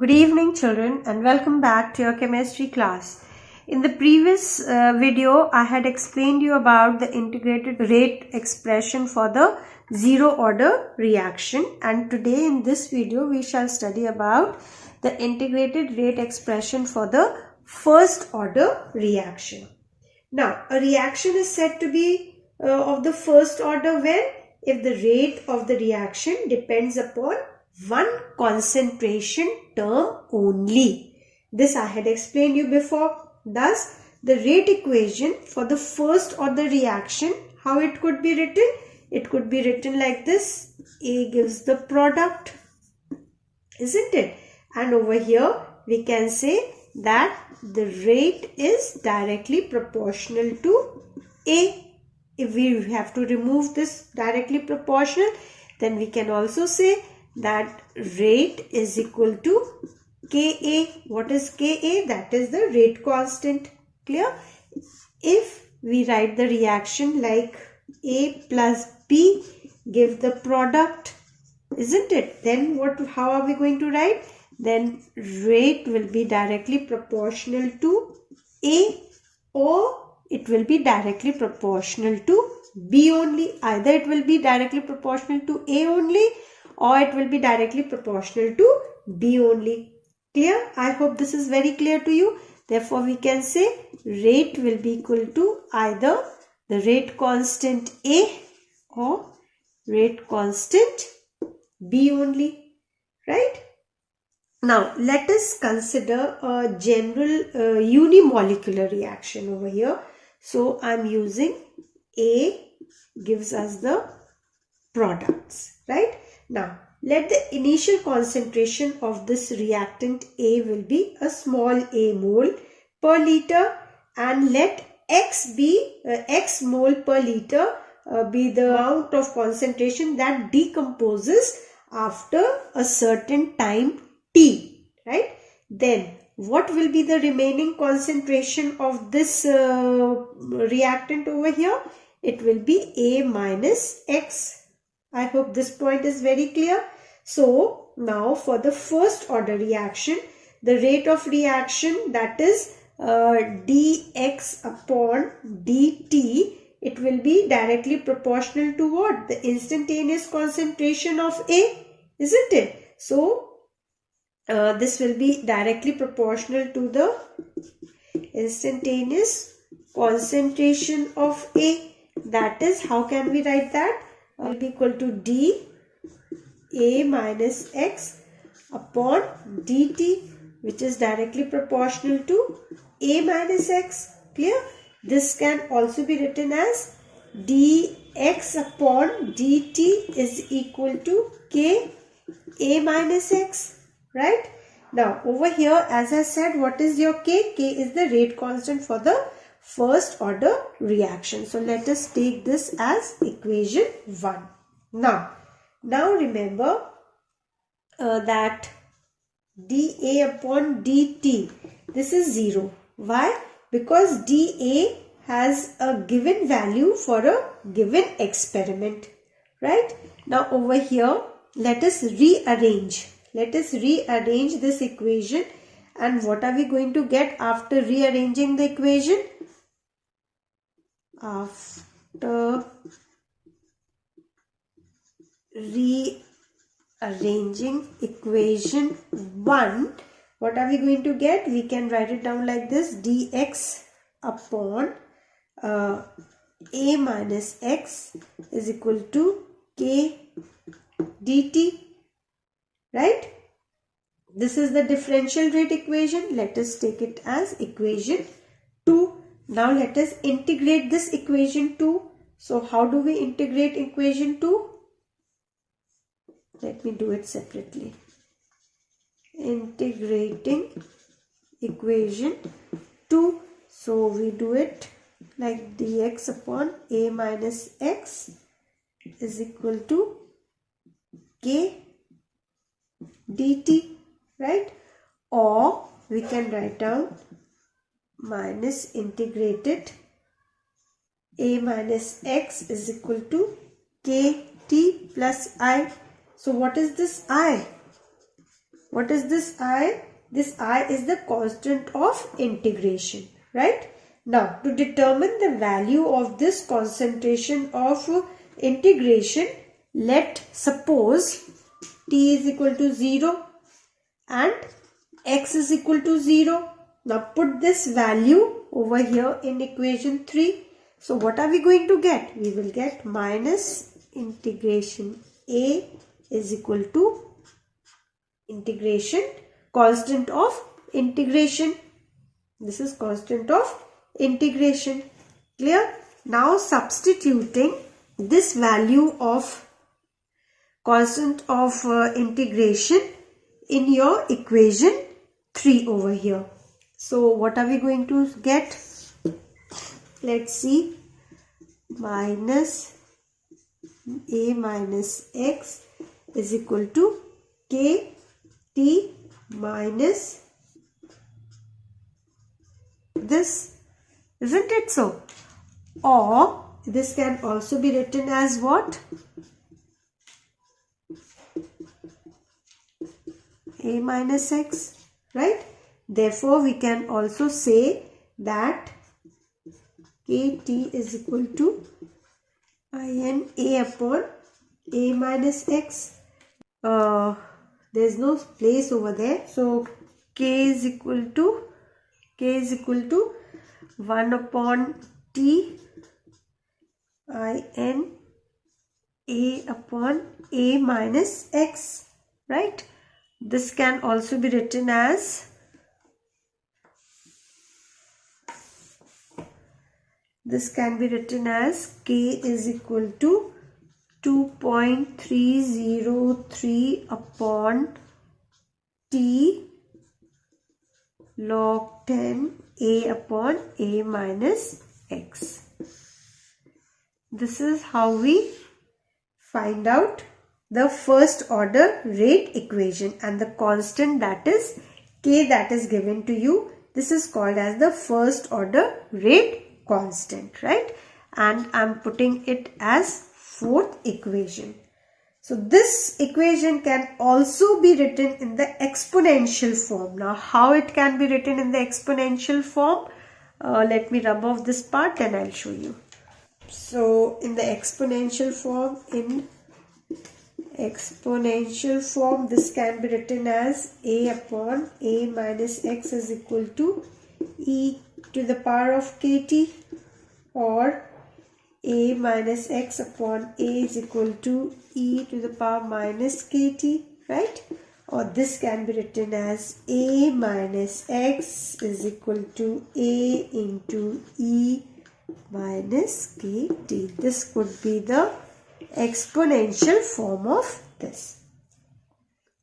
Good evening children, and welcome back to your chemistry class. In the previous video I had explained you about the integrated rate expression for the zero order reaction, and today in this video we shall study about the integrated rate expression for the first order reaction. Now a reaction is said to be of the first order when if the rate of the reaction depends upon one concentration term only. This I had explained you before. Thus, the rate equation for the first order reaction, how it could be written? It could be written like this. A gives the product, isn't it? And over here we can say that the rate is directly proportional to A. If we have to remove this directly proportional, then we can also say that rate is equal to Ka. What is Ka? That is the rate constant. Clear? If we write the reaction like A plus B give the product, isn't it? Then how are we going to write? Then rate will be directly proportional to A, or it will be directly proportional to B only. Either it will be directly proportional to A only, or it will be directly proportional to B only. Clear? I hope this is very clear to you. Therefore, we can say rate will be equal to either the rate constant A or rate constant B only. Right? Now, let us consider a general unimolecular reaction over here. So, I am using A gives us the products. Right? Now, let the initial concentration of this reactant A will be a small a mole per liter, and let X be X mole per liter be the amount of concentration that decomposes after a certain time T. Right? Then what will be the remaining concentration of this reactant over here? It will be A minus X. I hope this point is very clear. So, now for the first order reaction, the rate of reaction, that is dx upon dt, it will be directly proportional to what? The instantaneous concentration of A, isn't it? So, this will be directly proportional to the instantaneous concentration of A. That is, how can we write that? Will be equal to d A minus X upon dt, which is directly proportional to A minus X. Clear? This can also be written as dx upon dt is equal to K A minus X. Right? Now, over here, as I said, what is your K? K is the rate constant for the first order reaction. So, let us take this as equation 1. Now remember that dA upon dt, this is 0. Why? Because dA has a given value for a given experiment. Right? Now over here, let us rearrange. Let us rearrange this equation, and what are we going to get after rearranging the equation? After rearranging equation 1, what are we going to get? We can write it down like this: dx upon A minus X is equal to K dt. Right? This is the differential rate equation. Let us take it as equation 2. Now let us integrate this equation 2. So how do we integrate equation 2? Let me do it separately. Integrating equation 2. So we do it like dx upon A minus X is equal to K dt. Right? Or we can write down minus integrated A minus X is equal to Kt plus I. So what is this I? What is this I? This I is the constant of integration, right? Now, to determine the value of this concentration of integration, let suppose t is equal to 0 and x is equal to 0. Now, put this value over here in equation 3. So, what are we going to get? We will get minus integration A is equal to integration, constant of integration. This is constant of integration. Clear? Now substituting this value of constant of integration in your equation 3 over here. So what are we going to get? Let's see. Minus A minus x is equal to k t minus this, isn't it so? Or this can also be written as what? A minus x, right? Therefore, we can also say that kt is equal to in A upon A minus x. There's no place over there. So, k is equal to 1 upon t in A upon A minus x, right? This can also be written as k is equal to 2.303 upon t log 10 A upon A minus x. This is how we find out the first order rate equation, and the constant, that is k, that is given to you. This is called as the first order rate constant, right? And I'm putting it as fourth equation. So this equation can also be written in the exponential form. Now how it can be written in the exponential form? Let me rub off this part and I'll show you. So in the exponential form, this can be written as A upon A minus x is equal to e to the power of kt, or A minus x upon A is equal to e to the power minus kt, right? Or this can be written as A minus x is equal to A into e minus kt. This could be the exponential form of this.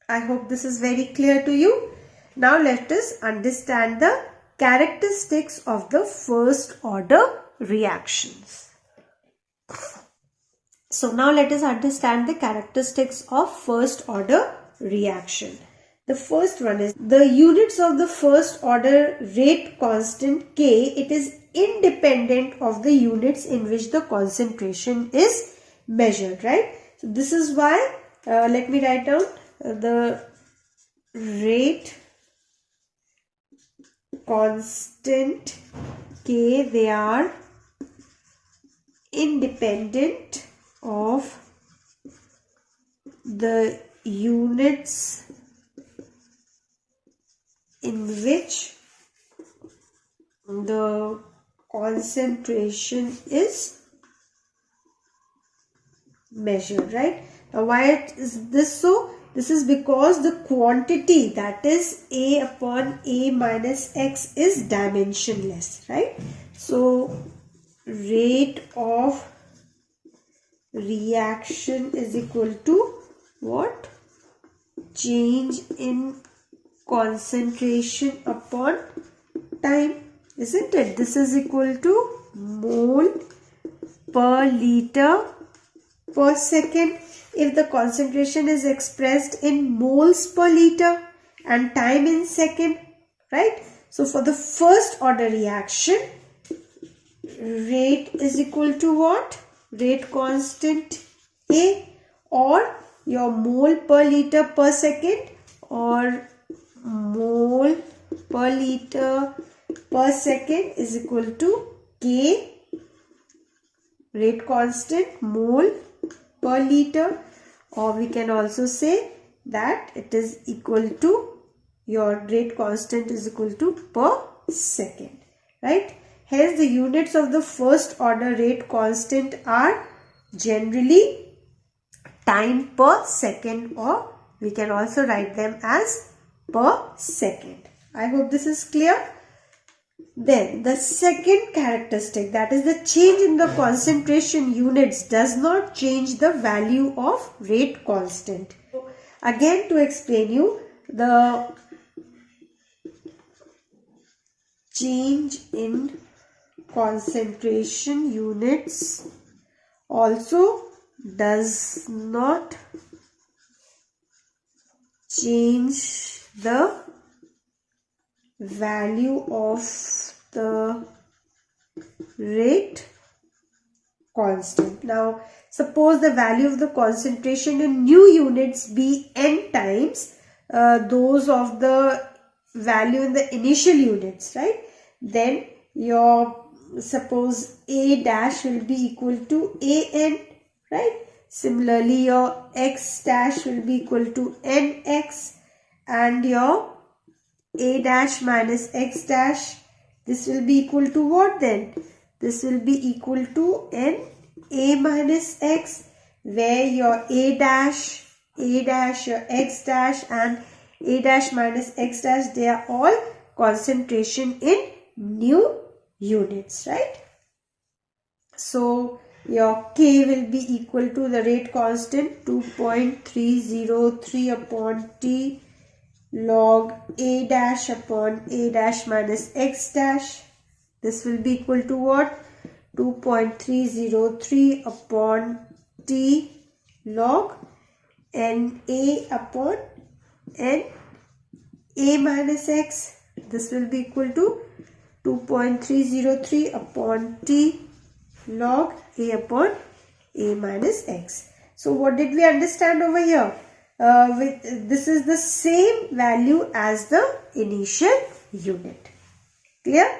I hope this is very clear to you. Now let us understand the characteristics of the first order reactions. So now let us understand the characteristics of first order reaction. The first one is the units of the first order rate constant k. It is independent of the units in which the concentration is measured, right? So this is why let me write down the rate constant k. They are independent of the units in which the concentration is measured, right? Now why is this so? This is because the quantity, that is A upon A minus x, is dimensionless, right? So rate of reaction is equal to what? Change in concentration upon time, isn't it? This is equal to mole per liter per second if the concentration is expressed in moles per liter and time in second, right? So for the first order reaction, rate is equal to what? Rate constant A, or your mole per liter per second, or mole per liter per second is equal to K, rate constant, mole per liter, or we can also say that it is equal to, your rate constant is equal to per second, right? Hence the units of the first order rate constant are generally time per second, or we can also write them as per second. I hope this is clear. Then the second characteristic, that is the change in the concentration units, does not change the value of rate constant. Again, to explain you, the change in concentration units also does not change the value of the rate constant. Now, suppose the value of the concentration in new units be n times those of the value in the initial units, right? Then your, suppose A dash will be equal to an, right? Similarly, your x dash will be equal to nx, and your A dash minus x dash, this will be equal to what then? This will be equal to n A minus x, where your A dash, your x dash and A dash minus x dash, they are all concentration in new units, right? So your K will be equal to the rate constant 2.303 upon T log A dash upon A dash minus x dash. This will be equal to what? 2.303 upon T log NA upon NA minus x. This will be equal to 2.303 upon T log A upon A minus x. So what did we understand over here? This is the same value as the initial unit. Clear?